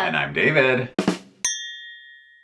And I'm David.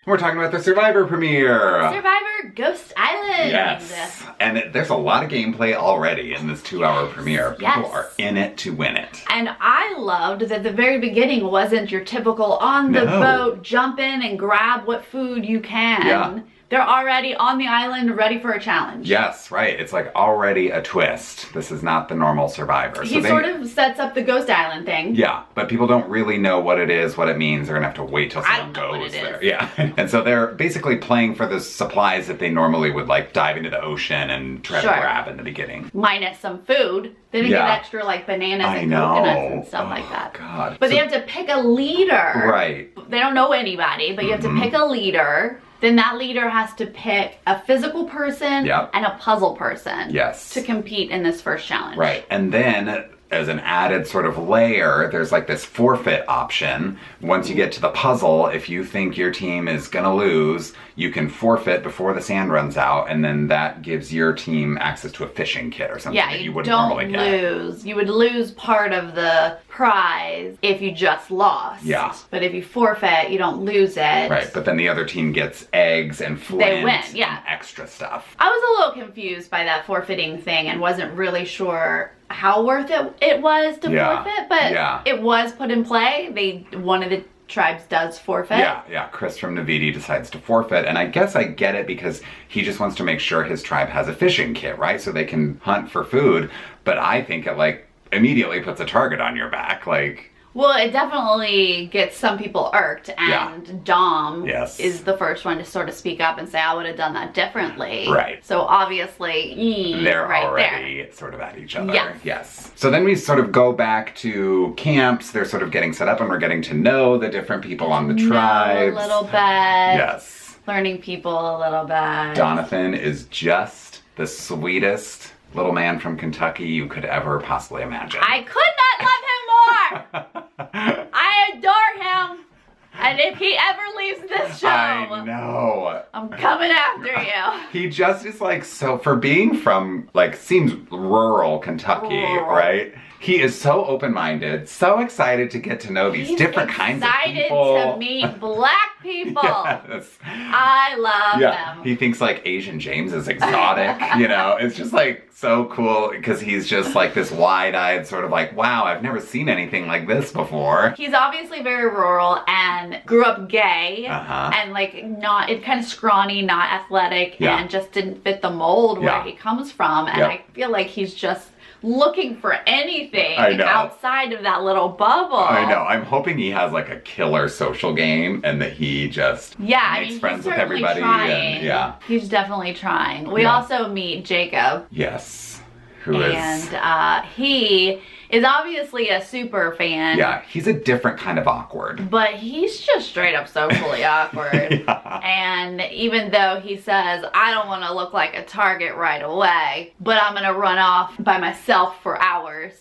We're talking about the Survivor premiere. Survivor Ghost Island. Yes. And there's a lot of gameplay already in this 2-hour premiere. People are in it to win it. And I loved that the very beginning wasn't your typical on the boat, jump in and grab what food you can. Yeah. They're already on the island ready for a challenge. Yes, right. It's like already a twist. This is not the normal Survivor. He sort of sets up the Ghost Island thing. Yeah, but people don't really know what it is, what it means. They're gonna have to wait till someone goes there. Yeah. And so they're basically playing for the supplies that they normally would like dive into the ocean and try to grab in the beginning. Minus some food. They didn't get extra like bananas and coconuts and stuff like that. God. But they have to pick a leader. Right. They don't know anybody, but you have to pick a leader. Then that leader has to pick a physical person and a puzzle person to compete in this first challenge. Right. And then as an added sort of layer, there's like this forfeit option. Once you get to the puzzle, if you think your team is gonna lose, you can forfeit before the sand runs out, and then that gives your team access to a fishing kit or something that you wouldn't normally get. Yeah, you don't lose. You would lose part of the prize if you just lost. Yeah. But if you forfeit, you don't lose it. Right, but then the other team gets eggs and flint and extra stuff. I was a little confused by that forfeiting thing and wasn't really sure how worth it was to forfeit, but it was put in play. One of the tribes does forfeit. Yeah, Chris from Navidi decides to forfeit, and I guess I get it because he just wants to make sure his tribe has a fishing kit, right? So they can hunt for food, but I think it like immediately puts a target on your back, like... Well, it definitely gets some people irked, and Dom is the first one to sort of speak up and say, I would have done that differently. Right. So obviously, they're already sort of at each other. Yes. So then we sort of go back to camps. They're sort of getting set up and we're getting to know the different people on the tribes. A little bit. Yes. Learning people a little bit. Jonathan is just the sweetest little man from Kentucky you could ever possibly imagine. I could not love him more! I adore him! And if he ever leaves this show, I know. I'm coming after you. He just is like, so for being from, like, seems rural Kentucky, right? He is so open-minded, so excited to get to know these different kinds of people. Excited to meet black people. Yes. I love them. He thinks like Asian James is exotic, you know? It's just like so cool because he's just like this wide-eyed sort of like, wow, I've never seen anything like this before. He's obviously very rural and grew up gay and like not, it kind of scrawny, not athletic and just didn't fit the mold where he comes from. And I feel like he's just looking for anything outside of that little bubble. I know. I'm hoping he has like a killer social game and that he just makes friends with everybody. And, he's definitely trying. We also meet Jacob. Yes. And he is obviously a super fan. Yeah, he's a different kind of awkward. But he's just straight up socially awkward. And even though he says, I don't want to look like a target right away, but I'm going to run off by myself for hours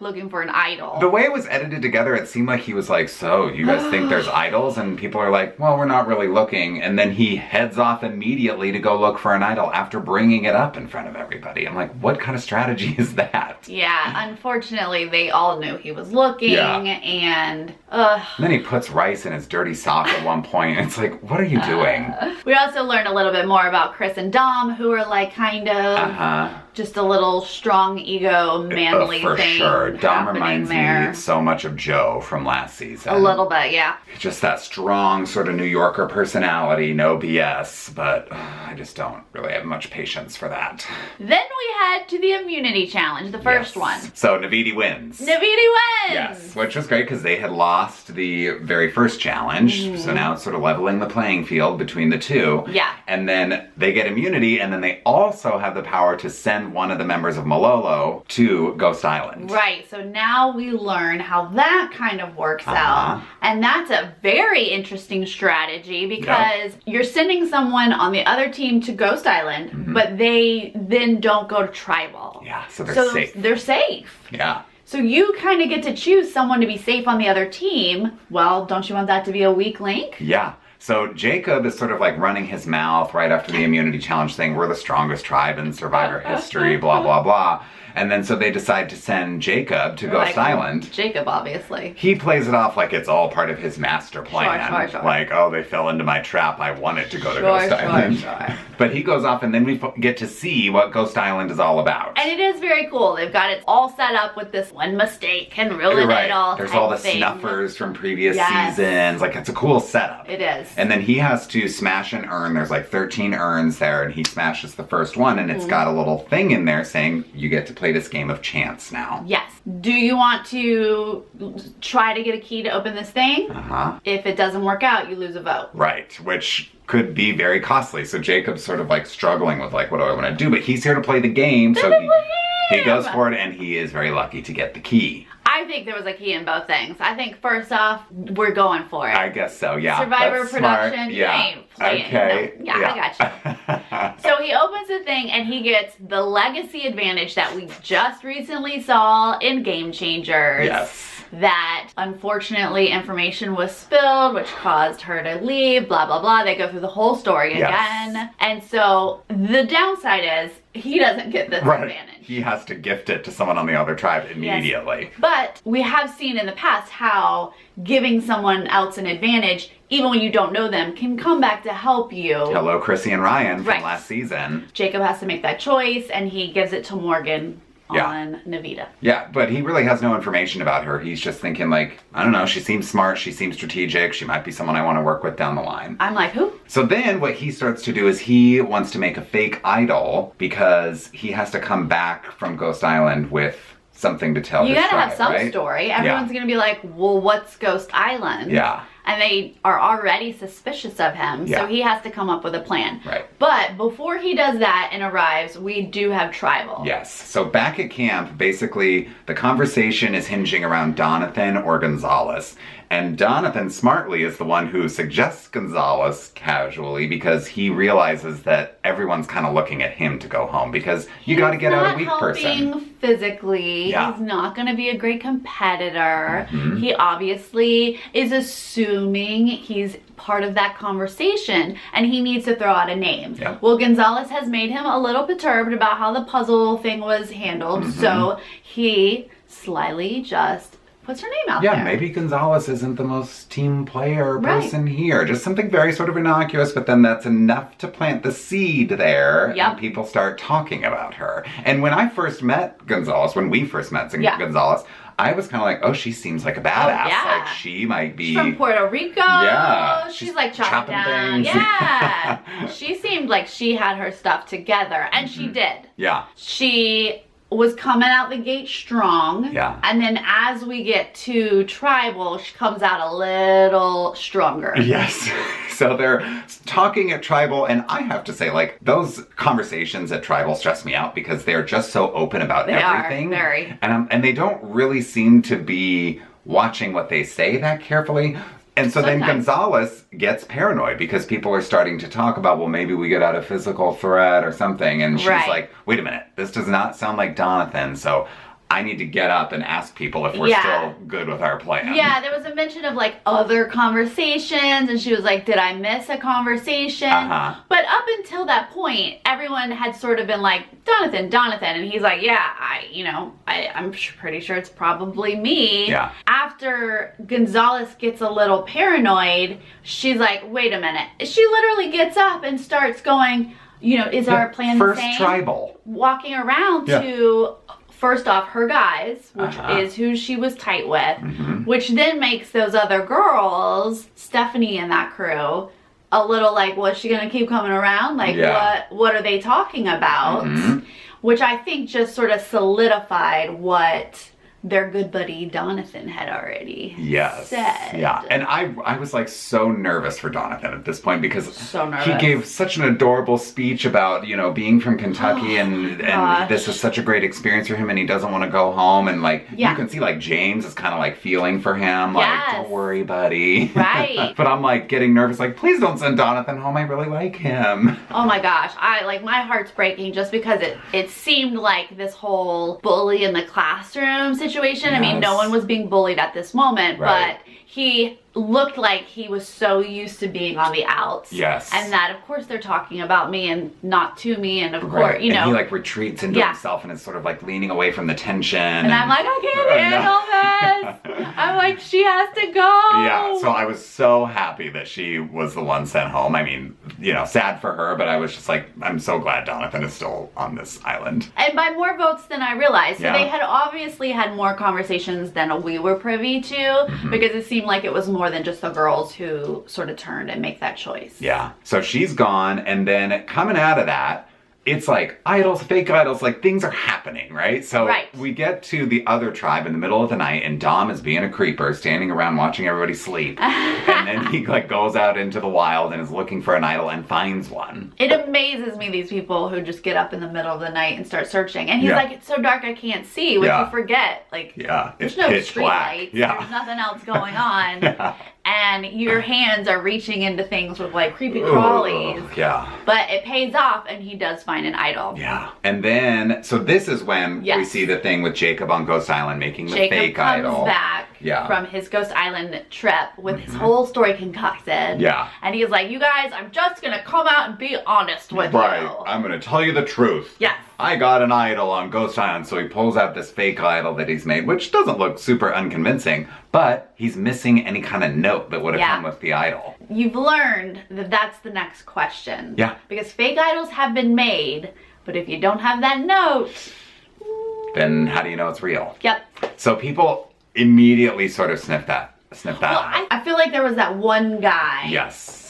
looking for an idol. The way it was edited together, it seemed like he was like, so, you guys think there's idols? And people are like, well, we're not really looking. And then he heads off immediately to go look for an idol after bringing it up in front of everybody. I'm like, what kind of strategy is that? Yeah, unfortunately, they all knew he was looking, and then he puts rice in his dirty sock at one point, and it's like, what are you doing? We also learned a little bit more about Chris and Dom, who are like kind of just a little strong ego, manly for thing. For sure. Dom reminds me so much of Joe from last season. A little bit, yeah. Just that strong sort of New Yorker personality, no BS, but I just don't really have much patience for that. Then we head to the immunity challenge, the first one. So Navidi wins. Navidi wins! Yes, which was great because they had lost the very first challenge, so now it's sort of leveling the playing field between the two. Yeah. And then they get immunity, and then they also have the power to send one of the members of Malolo to Ghost Island. Right, so now we learn how that kind of works out. And that's a very interesting strategy because you're sending someone on the other team to Ghost Island, but they then don't go to Tribal. Yeah, so they're safe. They're safe. Yeah. So you kind of get to choose someone to be safe on the other team. Well, don't you want that to be a weak link? Yeah. So Jacob is sort of like running his mouth right after the immunity challenge thing. We're the strongest tribe in Survivor history, blah, blah, blah. And then so they decide to send Jacob to Ghost Island. Jacob, obviously. He plays it off like it's all part of his master plan. Sure. Like, oh, they fell into my trap. I wanted to go to Ghost Island. Sure. But he goes off and then we get to see what Ghost Island is all about. And it is very cool. They've got it all set up with this one mistake can ruin it all. There's all the snuffers from previous seasons. Like, it's a cool setup. It is. And then he has to smash an urn. There's like 13 urns there, and he smashes the first one, and it's got a little thing in there saying you get to play this game of chance now. Yes. Do you want to try to get a key to open this thing? If it doesn't work out, you lose a vote. Right, which could be very costly. So Jacob's sort of like struggling with like, what do I want to do? But he's here to play the game, so he goes for it, and he is very lucky to get the key. I think there was a key in both things. I think first off, we're going for it. I guess so, yeah. Survivor That's production, smart. Yeah. Okay. No. Yeah, I got you. So he opens the thing and he gets the legacy advantage that we just recently saw in Game Changers. Yes. That unfortunately information was spilled, which caused her to leave, blah, blah, blah. They go through the whole story again. And so the downside is he doesn't get this advantage. He has to gift it to someone on the other tribe immediately. Yes. But we have seen in the past how giving someone else an advantage, even when you don't know them, can come back to help you. Hello, Chrissy and Ryan from last season. Jacob has to make that choice, and he gives it to Morgan on Navita. Yeah, but he really has no information about her. He's just thinking like, I don't know, she seems smart, she seems strategic, she might be someone I want to work with down the line. I'm like, who? So then what he starts to do is he wants to make a fake idol because he has to come back from Ghost Island with something to tell his tribe, You gotta have some story. Everyone's gonna be like, well, what's Ghost Island? Yeah. And they are already suspicious of him, so he has to come up with a plan. Right. But before he does that and arrives, we do have tribal. Yes. So back at camp, basically, the conversation is hinging around Donathan or Gonzalez. And Donathan, smartly, is the one who suggests Gonzalez casually because he realizes that everyone's kind of looking at him to go home because you got to get out a weak person. He's not helping physically. Yeah. He's not going to be a great competitor. He obviously is assuming he's part of that conversation and he needs to throw out a name. Yeah. Well, Gonzalez has made him a little perturbed about how the puzzle thing was handled, so he slyly just puts her name out there. Yeah, maybe Gonzalez isn't the most team player person here. Just something very sort of innocuous, but then that's enough to plant the seed there and people start talking about her. And when I first met Gonzalez, when we first met Gonzalez, I was kind of like, oh, she seems like a badass. Like, she might be... She's from Puerto Rico. Yeah. She's like chopping down. things. Yeah. She seemed like she had her stuff together, and she did. Yeah. She was coming out the gate strong. Yeah. And then as we get to tribal, she comes out a little stronger. Yes. So they're talking at tribal, and I have to say, like, those conversations at tribal stress me out because they're just so open about everything. They are, very. And they don't really seem to be watching what they say that carefully. And so then Gonzalez gets paranoid because people are starting to talk about, well, maybe we get out a physical threat or something. And she's like, wait a minute, this does not sound like Donathan. So I need to get up and ask people if we're still good with our plan. Yeah, there was a mention of like other conversations, and she was like, did I miss a conversation? But up until that point, everyone had sort of been like, Donathan, and he's like, yeah, I'm pretty sure it's probably me. Yeah. After Gonzalez gets a little paranoid, she's like, wait a minute. She literally gets up and starts going, is our plan the same? First tribal. Walking around to... First off, her guys, which is who she was tight with, which then makes those other girls, Stephanie and that crew, a little like, well, is she gonna keep coming around? Like, what are they talking about? Which I think just sort of solidified what their good buddy Donathan had already said. Yeah, and I was like so nervous for Donathan at this point because he gave such an adorable speech about, being from Kentucky and this is such a great experience for him and he doesn't want to go home, and like you can see like James is kind of like feeling for him, like, don't worry, buddy. Right. But I'm like getting nervous, like, please don't send Donathan home, I really like him. Oh my gosh, my heart's breaking just because it seemed like this whole bully in the classroom situation. I mean, no one was being bullied at this moment, but he looked like he was so used to being on the outs. Yes. And that, of course, they're talking about me and not to me. And of course, you know. And he like retreats into himself and is sort of like leaning away from the tension. And I'm like, I can't handle this. I'm like, she has to go. Yeah, so I was so happy that she was the one sent home. I mean, you know, sad for her, but I was just like, I'm so glad Donathan is still on this island. And by more votes than I realized. So they had obviously had more conversations than we were privy to, because it seemed like it was more than just the girls who sort of turned and make that choice. Yeah. So she's gone, and then coming out of that, it's like idols, fake idols, like things are happening, right? So we get to the other tribe in the middle of the night, and Dom is being a creeper, standing around watching everybody sleep. And then he like goes out into the wild and is looking for an idol and finds one. It amazes me, these people who just get up in the middle of the night and start searching. And he's like, it's so dark I can't see, which you forget. Like, there's no street lights. There's nothing else going on. And your hands are reaching into things with like creepy crawlies. But it pays off, and he does find an idol. And then, so this is when we see the thing with Jacob on Ghost Island making the fake idol. Jacob comes back from his Ghost Island trip with his whole story concocted. And he's like, you guys, I'm just gonna come out and be honest with you. I'm gonna tell you the truth. I got an idol on Ghost Island, so he pulls out this fake idol that he's made, which doesn't look super unconvincing, but he's missing any kind of note that would have come with the idol. You've learned that that's the next question. Because fake idols have been made, but if you don't have that note, then how do you know it's real? So people immediately sort of sniff that well, I feel like there was that one guy.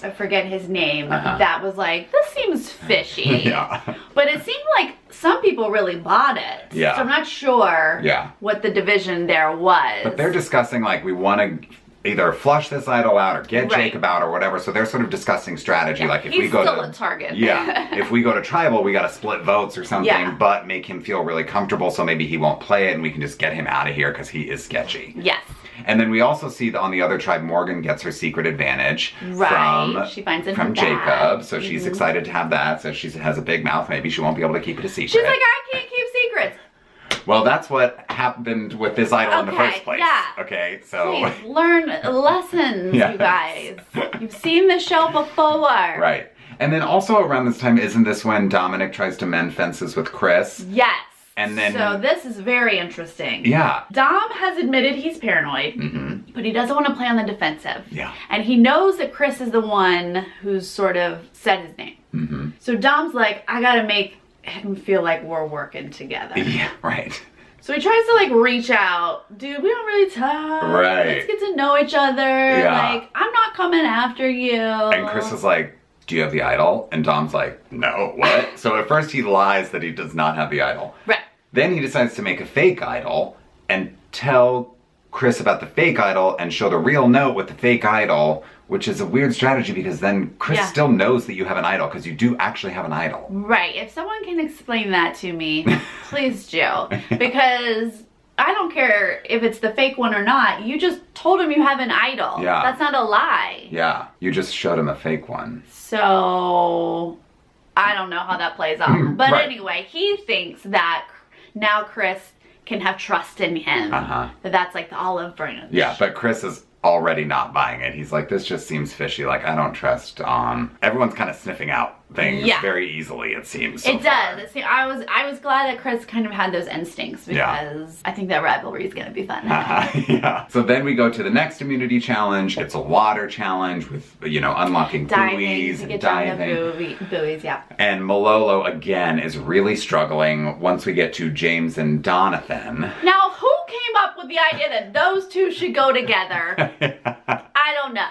I forget his name. That was like, this seems fishy. But it seemed like some people really bought it. So I'm not sure what the division there was. But they're discussing like, we want to either flush this idol out or get Jacob out or whatever. So they're sort of discussing strategy. Like if we go still a target. If we go to tribal, we got to split votes or something, but make him feel really comfortable. So maybe he won't play it and we can just get him out of here because he is sketchy. And then we also see that on the other tribe, Morgan gets her secret advantage she finds it from Jacob. So she's excited to have that. So she has a big mouth. Maybe she won't be able to keep it a secret. She's like, I can't keep secrets. Well, that's what happened with this idol in the first place. Okay, so please learn lessons, you guys. You've seen the show before. And then also around this time, isn't this when Dominic tries to mend fences with Chris? And then, so this is very interesting. Dom has admitted he's paranoid, but he doesn't want to play on the defensive. And he knows that Chris is the one who's sort of said his name. So Dom's like, I gotta make him feel like we're working together. So he tries to like reach out. Dude, we don't really talk. Let's get to know each other. Like, I'm not coming after you. And Chris is like, do you have the idol? And Dom's like, no, what? So at first he lies that he does not have the idol. Then he decides to make a fake idol and tell Chris about the fake idol and show the real note with the fake idol, which is a weird strategy because then Chris still knows that you have an idol because you do actually have an idol. If someone can explain that to me, please, Jill. Because I don't care if it's the fake one or not. You just told him you have an idol. That's not a lie. You just showed him a fake one. So I don't know how that plays out. But anyway, he thinks that now Chris can have trust in him. That's like the olive branch. But Chris is already not buying it. He's like, this just seems fishy. Like, I don't trust everyone's kind of sniffing out things very easily, it seems. So it does. See, I was glad that Chris kind of had those instincts because I think that rivalry is going to be fun. So then we go to the next immunity challenge. It's a water challenge with, you know, unlocking buoys and diving. Buoys, And Malolo, again, is really struggling once we get to James and Donathan. Now, who came up with the idea that those two should go together? I don't know.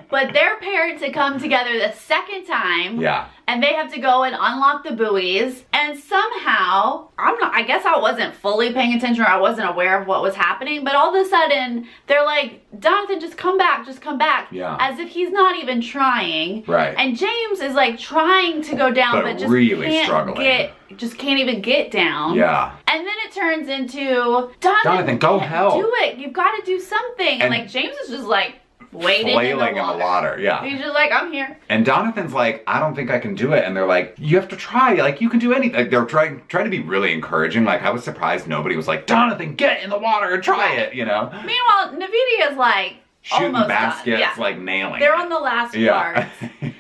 But they're paired to come together the second time. And they have to go and unlock the buoys. And somehow, I guess I wasn't fully paying attention or I wasn't aware of what was happening. But all of a sudden, they're like, Jonathan, just come back, just come back. As if he's not even trying. And James is like trying to go down, but just really struggling. Just can't even get down. And then it turns into, Jonathan, go help. Do it. You've got to do something. And like, James is just like, flailing in the water. He's just like, I'm here. And Donathan's like, I don't think I can do it. And they're like, you have to try. Like, you can do anything. Like, they're trying to be really encouraging. Like, I was surprised nobody was like, Donathan, get in the water and try it, you know? Meanwhile, Nvidia's like, shooting almost baskets, done. like nailing. They're on the last cards.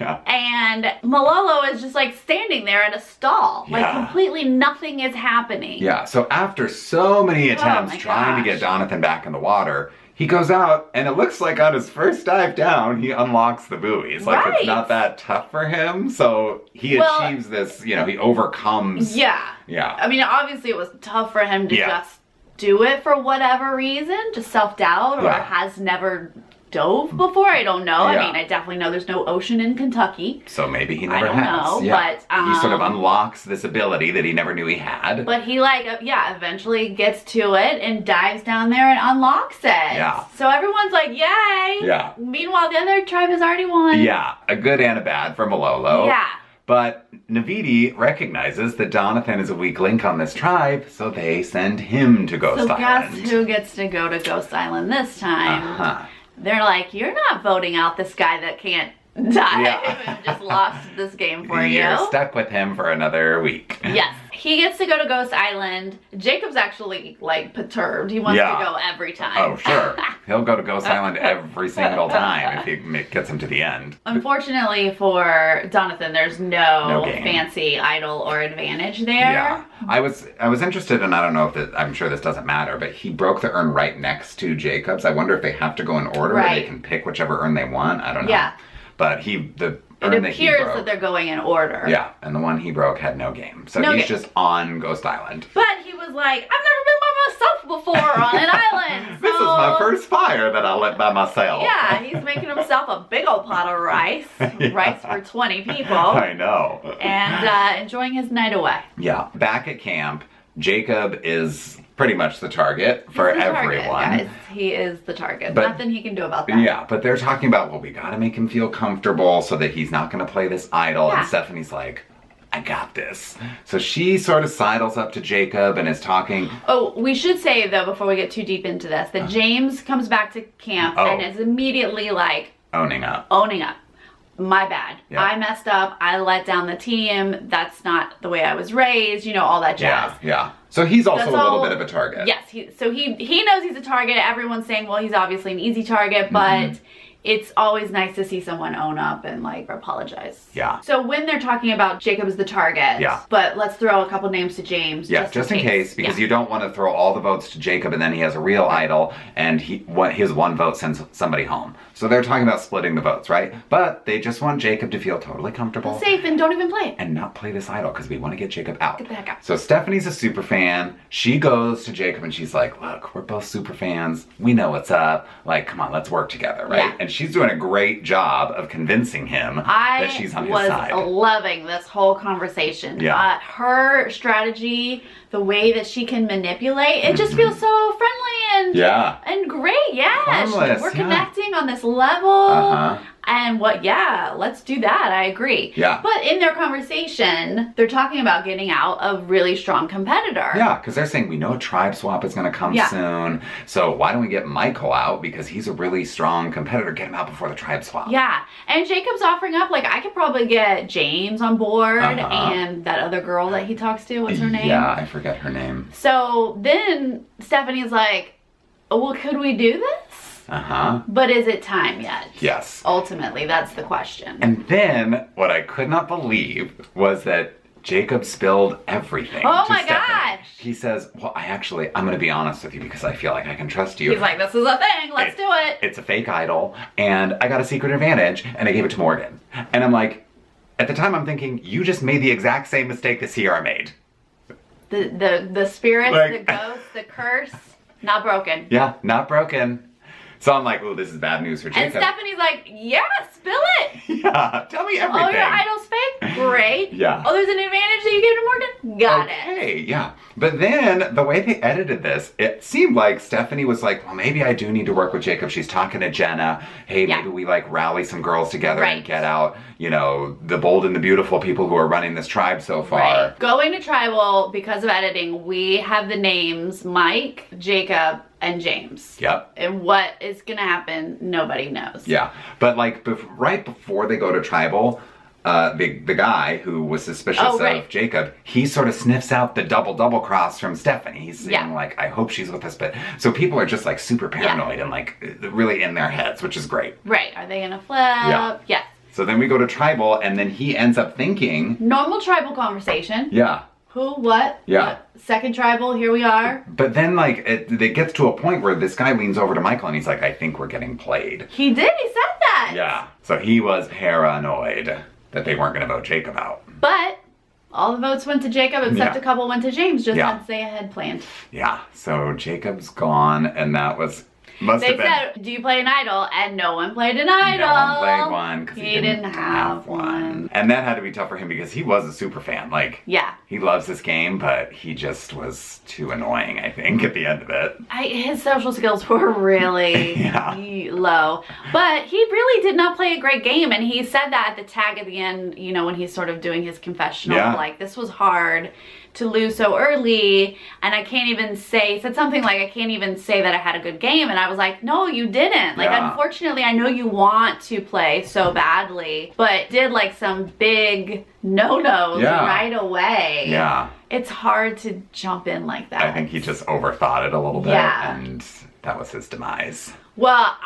Yeah. And Malolo is just like standing there in a stall. Like Yeah. completely nothing is happening. Yeah, so after so many attempts my trying to gosh. get Donathan back in the water, he goes out, and it looks like on his first dive down, he unlocks the buoys. Like, Right. it's not that tough for him, so he achieves this, he overcomes. Yeah. Yeah. I mean, obviously it was tough for him to Yeah. just do it for whatever reason, just self-doubt, or Yeah. has never dove before. I don't know. Yeah. I mean, I definitely know there's no ocean in Kentucky. So maybe he never I don't has. know, Yeah. but, he sort of unlocks this ability that he never knew he had. But he eventually gets to it and dives down there and unlocks it. Yeah. So everyone's like, yay. Yeah. Meanwhile, the other tribe has already won. Yeah, a good and a bad for Malolo. Yeah. But Navidi recognizes that Donathan is a weak link on this tribe, so they send him to Ghost So Island. guess who gets to go to Ghost Island this time? Uh-huh. They're like, you're not voting out this guy that can't dive Yeah. and just lost this game for you. You're stuck with him for another week. Yes. He gets to go to Ghost Island. Jacob's actually like perturbed. He wants Yeah. to go every time. Oh, sure. He'll go to Ghost Island every single time if he gets him to the end. Unfortunately for Donathan, there's no game. fancy idol or advantage there. Yeah. I was interested, and I don't know if I'm sure this doesn't matter, but he broke the urn right next to Jacob's. I wonder if they have to go in order or they can pick whichever urn they want. I don't know. Yeah. But the It urn that he appears broke, that they're going in order. yeah, and the one he broke had no game. So No he's game. just on Ghost Island. But he was like, I've never been by myself before on an island. This is so- my first fire that I lit by myself. Yeah, he's making himself a big old pot of rice. Yeah. Rice for 20 people. I know. And enjoying his night away. Yeah. Back at camp, Jacob is pretty much the target for He's the target, everyone. guys. He is the target. But- Nothing he can do about that. Yeah, but they're talking about, well, we gotta make him feel comfortable so that he's not gonna play this idol. Yeah. And Stephanie's like, I got this. So she sort of sidles up to Jacob and is talking. Oh, we should say, though, before we get too deep into this, that James comes back to camp Oh. and is immediately like, Owning up. owning up. My bad. Yeah. I messed up. I let down the team. That's not the way I was raised. All that jazz. Yeah. So he's also That's a little all- bit of a target. Yes, he knows he's a target. Everyone's saying, well, he's obviously an easy target, but it's always nice to see someone own up and like apologize. Yeah. So when they're talking about Jacob as the target, Yeah. but let's throw a couple names to James. Yeah, just in case, because Yeah. you don't want to throw all the votes to Jacob and then he has a real idol and his one vote sends somebody home. So they're talking about splitting the votes, right? But they just want Jacob to feel totally comfortable safe and don't even play it. and not play this idol because we want to get Jacob out. Get the heck out. So Stephanie's a super fan. She goes to Jacob and she's like, look, we're both super fans. We know what's up. Like, come on, let's work together, right? Yeah. And she's doing a great job of convincing him that she's on his side. I was loving this whole conversation. Yeah. Her strategy, the way that she can manipulate, it just feels so friendly and Yeah. and great. Yeah, Harmless, we're yeah. connecting on this level. Uh-huh. And let's do that. I agree. Yeah. But in their conversation, they're talking about getting out a really strong competitor. Yeah, because they're saying we know a tribe swap is going to come Yeah. soon. So why don't we get Michael out because he's a really strong competitor? Get him out before the tribe swap. Yeah, and Jacob's offering up, like, I could probably get James on board Uh-huh. and that other girl that he talks to, what's her name? Yeah, I forget her name. So then Stephanie's like, well, could we do this? Uh-huh. But is it time yet? Yes. Ultimately, that's the question. And then what I could not believe was that Jacob spilled everything. Oh to my Stephanie. gosh. He says, well, I'm going to be honest with you because I feel like I can trust you. He's like, this is a thing, let's do it. It's a fake idol, and I got a secret advantage, and I gave it to Morgan. And I'm like, at the time I'm thinking, you just made the exact same mistake that Sierra made. The spirits, Like- the ghosts, the curse, not broken. Yeah, not broken. So I'm like, oh, this is bad news for And Jacob. Stephanie's like, yeah, spill it. Yeah, tell me everything. Oh, your idol's fake? Great. Yeah. Oh, there's an advantage that you gave to Morgan? Got it. Okay, yeah. But then the way they edited this, it seemed like Stephanie was like, well, maybe I do need to work with Jacob. She's talking to Jenna. Hey, Yeah. maybe we like rally some girls together and Right. get out, the bold and the beautiful people who are running this tribe so far. Right. Going to tribal, because of editing, we have the names Mike, Jacob, and James. Yep. And what is going to happen, nobody knows. Yeah. But like right before they go to tribal, the guy who was suspicious right. of Jacob, he sort of sniffs out the double cross from Stephanie. He's saying like, I hope she's with us. But so people are just like super paranoid and like really in their heads, which is great. Right. Are they gonna flip? Yeah. So then we go to tribal, and then he ends up thinking... Normal tribal conversation. Yeah. Who, what? Yeah. What? Second tribal, here we are. But then, like, it gets to a point where this guy leans over to Michael, and he's like, I think we're getting played. He did, he said that. Yeah. So he was paranoid that they weren't going to vote Jacob out. But all the votes went to Jacob, except a couple went to James, just as they had planned. Yeah. So Jacob's gone, and that was... They said, do you play an idol? And no one played an idol. No one played one because he didn't have one. And that had to be tough for him because he was a super fan. Like, he loves this game, but he just was too annoying, I think, at the end of it. His social skills were really low. But he really did not play a great game. And he said that at the tag at the end, you know, when he's sort of doing his confessional. Like, this was hard to lose so early, and I can't even say, said something like, I can't even say that I had a good game, and I was like, no, you didn't. Like, unfortunately, I know you want to play so badly, but did like some big no-nos right away. Yeah. It's hard to jump in like that. I think he just overthought it a little bit, and that was his demise. Well,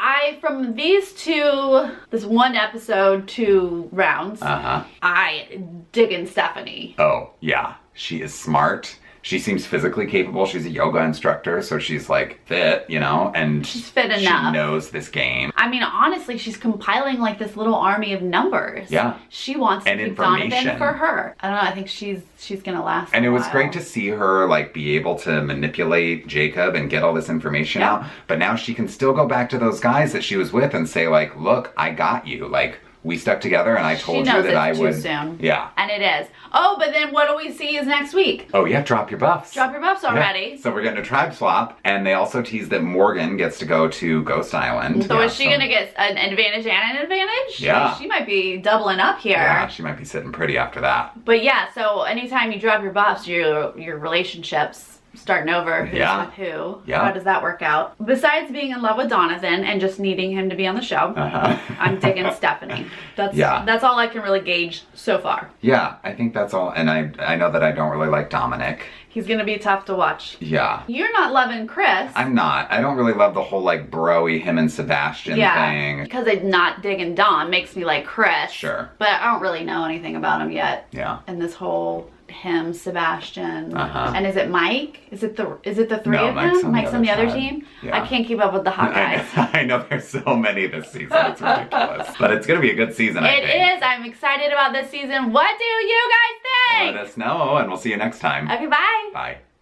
from these this one episode, 2 rounds, I dig in Stephanie. Oh, yeah. She is smart. She seems physically capable. She's a yoga instructor, so she's like fit, you know, and she's fit enough. She knows this game. I mean, honestly, she's compiling like this little army of numbers. Yeah. She wants to keep Donovan for her. I don't know. I think she's gonna last. And it was great to see her like be able to manipulate Jacob and get all this information out. But now she can still go back to those guys that she was with and say like, look, I got you. Like, we stuck together and I told you that I would. Too soon. Yeah. And it is. Oh, but then what do we see is next week? Oh yeah, drop your buffs. Drop your buffs already. Yeah. So we're getting a tribe swap, and they also tease that Morgan gets to go to Ghost Island. So is she gonna get an advantage and an advantage? Yeah. She might be doubling up here. Yeah, she might be sitting pretty after that. But yeah, so anytime you drop your buffs, your relationships starting over, who's with who. Yeah. How does that work out? Besides being in love with Donovan and just needing him to be on the show, I'm digging Stephanie. That's all I can really gauge so far. Yeah, I think that's all. And I know that I don't really like Dominic. He's gonna be tough to watch. Yeah. You're not loving Chris. I'm not. I don't really love the whole like bro-y him and Sebastian thing. Because I'm not digging Dom makes me like Chris. Sure. But I don't really know anything about him yet. Yeah. And this whole him, Sebastian, and is it Mike? Is it the 3 of them? Mike's on the other team? Yeah. I can't keep up with the hot guys. I know there's so many this season. It's ridiculous. But it's gonna be a good season, I think. It is. I'm excited about this season. What do you guys think? Let us know, and we'll see you next time. Okay, bye. Bye.